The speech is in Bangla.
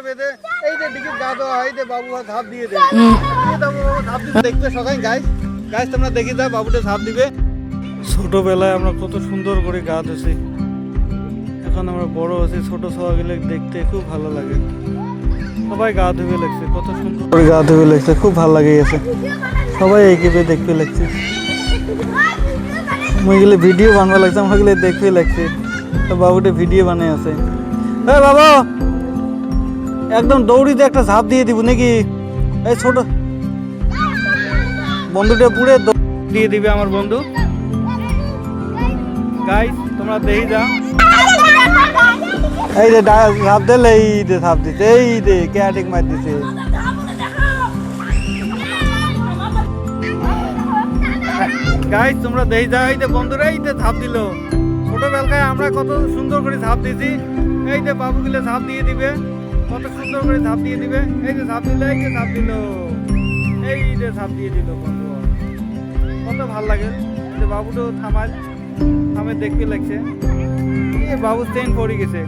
বেঁধে এই যে দিকে গা দেওয়া হয়, এই যে বাবু ঝাঁপ দিয়ে দেয়, ঝাঁপ দিতে দেখবে সবাই। গাইস গাইস তোমরা দেখি দাও বাবুটা ঝাঁপ দিবে। ছোটবেলায় আমরা কত সুন্দর করে গা ধুছি, এখন আমরা বড় হয়েছি, ছোট ছোয়াগুলো দেখতে খুব ভালো লাগে। সবাই গা ধুবে লাগছে, কত সুন্দর করে গা ধুবে লাগছে, খুব ভালো লাগে গেছে। সবাই এইভাবে দেখতে লাগছে, মুইগুলো ভিডিও বানবা লাগছে, আমাগুলো দেখতে লাগছে। তো বাবুটা ভিডিও বানিয়ে আছে। হ্যাঁ বাবা একদম দৌড়িতে একটা ঝাঁপ দিয়ে দিব নাকি? এই ছোট বন্ধুটা পুরে দিয়ে দিবে আমার বন্ধু। গাইস তোমরা দেখি যাও, এই যে ঝাঁপ দিলে, এই যে ঝাঁপ দিতে, এই যে ক্যাটিক মার দিছে। গাইস তোমরা দেখি যাও, এই যে বন্ধুরা এই যে ঝাঁপ দিল। ছোটবেলায় আমরা কত সুন্দর করে ঝাঁপ দিয়েছি, এই যে বাবুগুলো ঝাঁপ দিয়ে দিবে, কত সুন্দর করে ঝাঁপ দিয়ে দিবে। এই যে ঝাঁপ দিল, এই যে ঝাঁপ দিল, এই যে ঝাঁপ দিয়ে দিল। বন্ধু কত ভাল লাগে। যে বাবুটাও থামে দেখতে লাগছে, এই বাবু চেন পড়ে গেছে।